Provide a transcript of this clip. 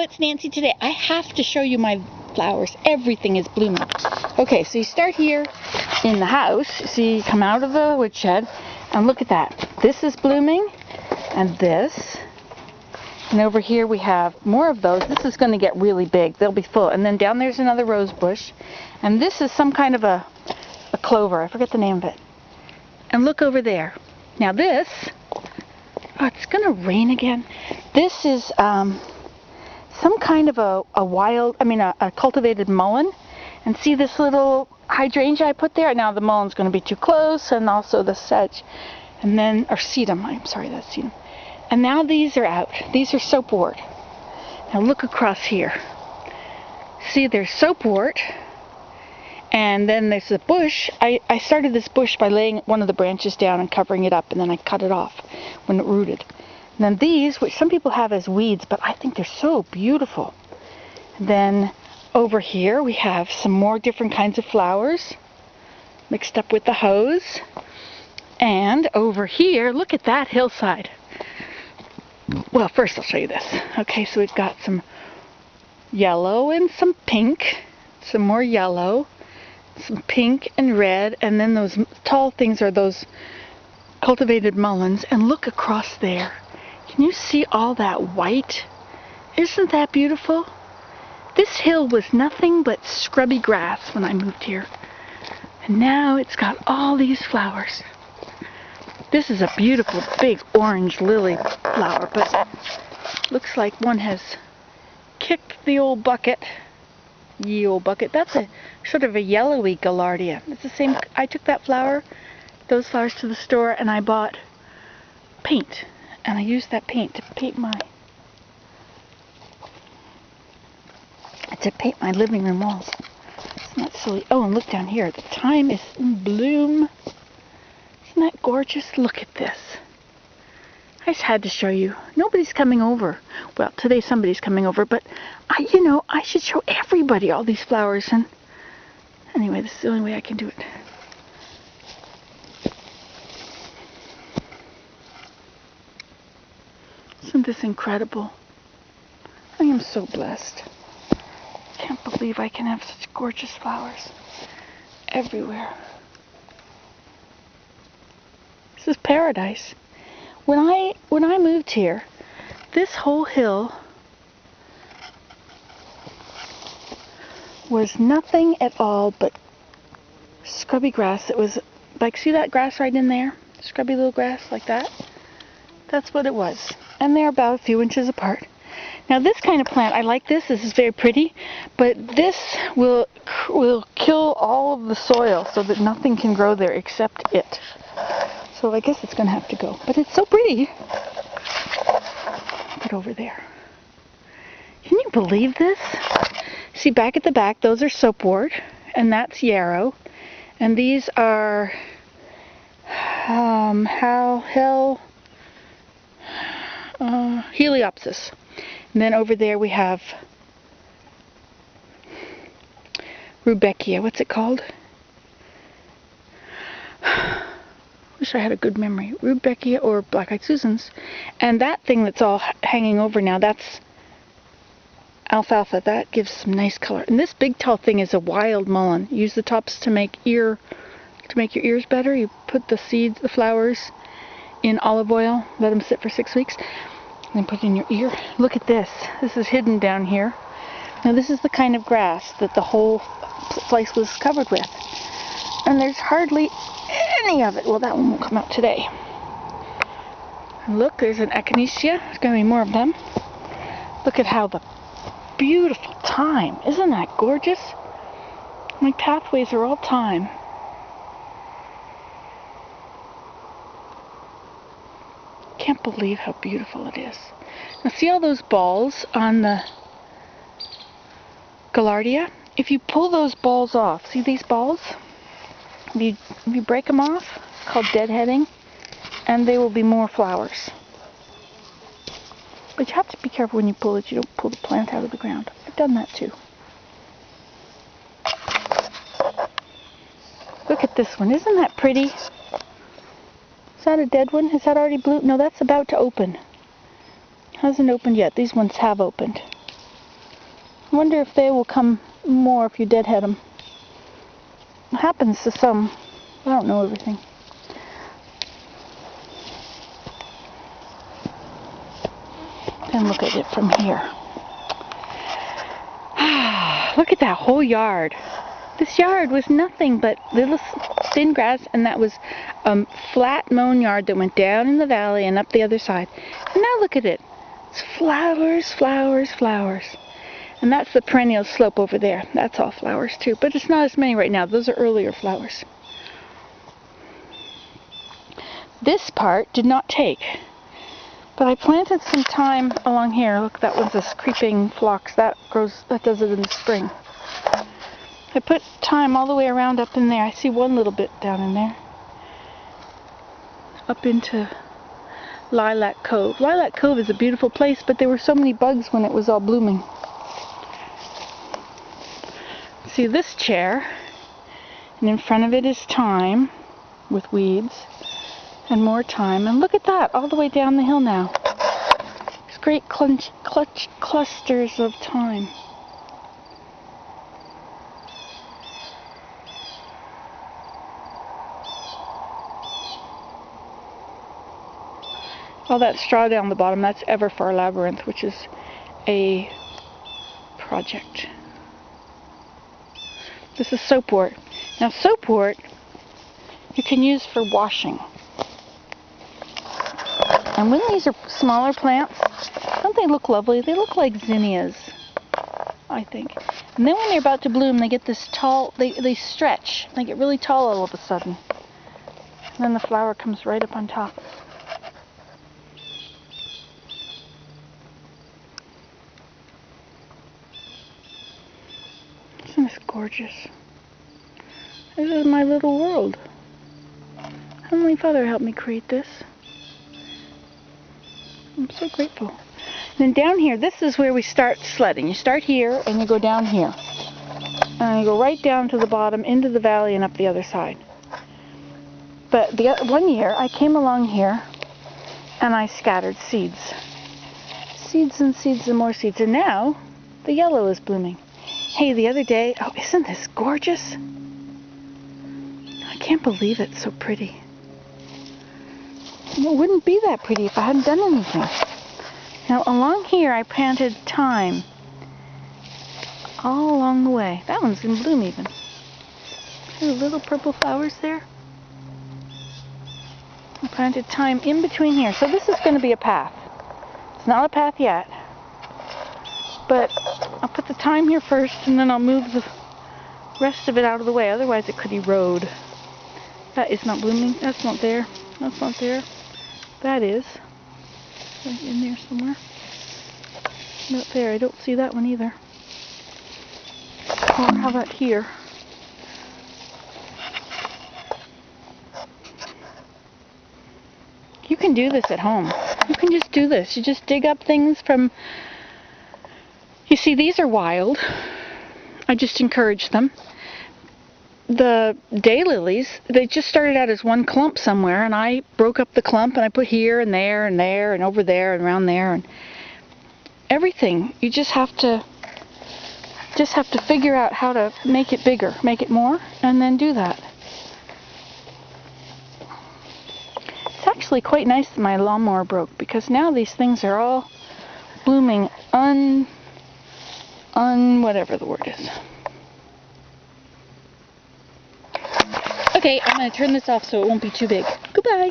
it's Nancy today. I have to show you my flowers. Everything is blooming. Okay, so you start here in the house. See, you come out of the woodshed and look at that. This is blooming and this. And over here we have more of those. This is going to get really big. They'll be full. And then down there's another rose bush. And this is some kind of a clover. I forget the name of it. And look over there. Now this, oh, it's going to rain again. This is some kind of a cultivated mullein. And see this little hydrangea I put there? Now the mullein is going to be too close, and also the sedge. And then, or sedum, I'm sorry, that's sedum. And now these are out. These are soapwort. Now look across here. See, there's soapwort. And then there's the bush. I started this bush by laying one of the branches down and covering it up, and then I cut it off when it rooted. And then these, which some people have as weeds, but I think they're so beautiful. And then over here we have some more different kinds of flowers mixed up with the hose. And over here, look at that hillside. Well, first I'll show you this. Okay, so we've got some yellow and some pink, some more yellow, some pink and red, and then those tall things are those cultivated mulleins. And look across there. Can you see all that white? Isn't that beautiful? This hill was nothing but scrubby grass when I moved here. And now it's got all these flowers. This is a beautiful big orange lily flower, but looks like one has kicked the old bucket. Ye old bucket. That's a sort of a yellowy gaillardia. It's the same. I took those flowers to the store, and I bought paint, and I used that paint to paint my living room walls. Isn't that silly? Oh, and look down here. The thyme is in bloom. Isn't that gorgeous? Look at this. I just had to show you. Nobody's coming over. Well, today somebody's coming over, but I should show everybody all these flowers. And anyway, this is the only way I can do it. Isn't this incredible? I am so blessed. I can't believe I can have such gorgeous flowers everywhere. This is paradise. When I moved here, this whole hill was nothing at all but scrubby grass. It was like, see that grass right in there? Scrubby little grass like that? That's what it was. And they're about a few inches apart. Now this kind of plant, I like this. This is very pretty, but this will kill all of the soil so that nothing can grow there except it. So I guess it's going to have to go. But it's so pretty. Get over there. Can you believe this? See, back at the back, those are soapwort, and that's yarrow. And these are Heliopsis. And then over there we have Rudbeckia. What's it called? Wish I had a good memory. Rudbeckia or Black-Eyed Susans. And that thing that's all hanging over now, that's alfalfa. That gives some nice color. And this big tall thing is a wild mullein. Use the tops to make your ears better. You put the seeds, the flowers, in olive oil. Let them sit for 6 weeks. And then put it in your ear. Look at this. This is hidden down here. Now this is the kind of grass that the whole place was covered with. And there's hardly any of it. Well, that one won't come out today. And look, there's an echinacea. There's going to be more of them. Look at how the beautiful thyme. Isn't that gorgeous? My pathways are all thyme. Can't believe how beautiful it is. Now see all those balls on the gaillardia? If you pull those balls off, see these balls? If you break them off, it's called deadheading, and they will be more flowers. But you have to be careful when you pull it. You don't pull the plant out of the ground. I've done that too. Look at this one. Isn't that pretty? Is that a dead one? Is that already blue? No, that's about to open. Hasn't opened yet. These ones have opened. I wonder if they will come more if you deadhead them. It happens to some. I don't know everything. And look at it from here. Look at that whole yard. This yard was nothing but little thin grass, and that was a flat mown yard that went down in the valley and up the other side. And now look at it. It's flowers, flowers, flowers. And that's the Perennial Slope over there. That's all flowers too, but it's not as many right now. Those are earlier flowers. This part did not take, but I planted some thyme along here. Look, that one's this creeping phlox. That does it in the spring. I put thyme all the way around up in there. I see one little bit down in there. Up into Lilac Cove. Lilac Cove is a beautiful place, but there were so many bugs when it was all blooming. See this chair, and in front of it is thyme with weeds and more thyme. And look at that, all the way down the hill now. There's great clusters of thyme. All that straw down the bottom, that's Everfar Labyrinth, which is a project. This is soapwort. Now soapwort you can use for washing. And when these are smaller plants, don't they look lovely? They look like zinnias, I think. And then when they're about to bloom, they get this tall, they stretch. They get really tall all of a sudden. And then the flower comes right up on top. Isn't this gorgeous? This is my little world. Heavenly Father helped me create this. I'm so grateful. And then down here, this is where we start sledding. You start here and you go down here. And you go right down to the bottom, into the valley and up the other side. But one year I came along here and I scattered seeds. Seeds and seeds and more seeds. And now the yellow is blooming. Hey, the other day, oh, isn't this gorgeous? I can't believe it's so pretty. It wouldn't be that pretty if I hadn't done anything. Now, along here, I planted thyme all along the way. That one's in bloom even. See the little purple flowers there? I planted thyme in between here. So this is going to be a path. It's not a path yet. But I'll put the thyme here first, and then I'll move the rest of it out of the way. Otherwise, it could erode. That is not blooming. That's not there. That's not there. That is. Right in there somewhere. Not there. I don't see that one either. Or how about here? You can do this at home. You can just do this. You just dig up things from... You see, these are wild. I just encourage them. The daylilies, they just started out as one clump somewhere, and I broke up the clump and I put here and there and there and over there and around there and everything. You just have to figure out how to make it bigger, make it more, and then do that. It's actually quite nice that my lawnmower broke, because now these things are all blooming whatever the word is. Okay, I'm going to turn this off so it won't be too big. Goodbye.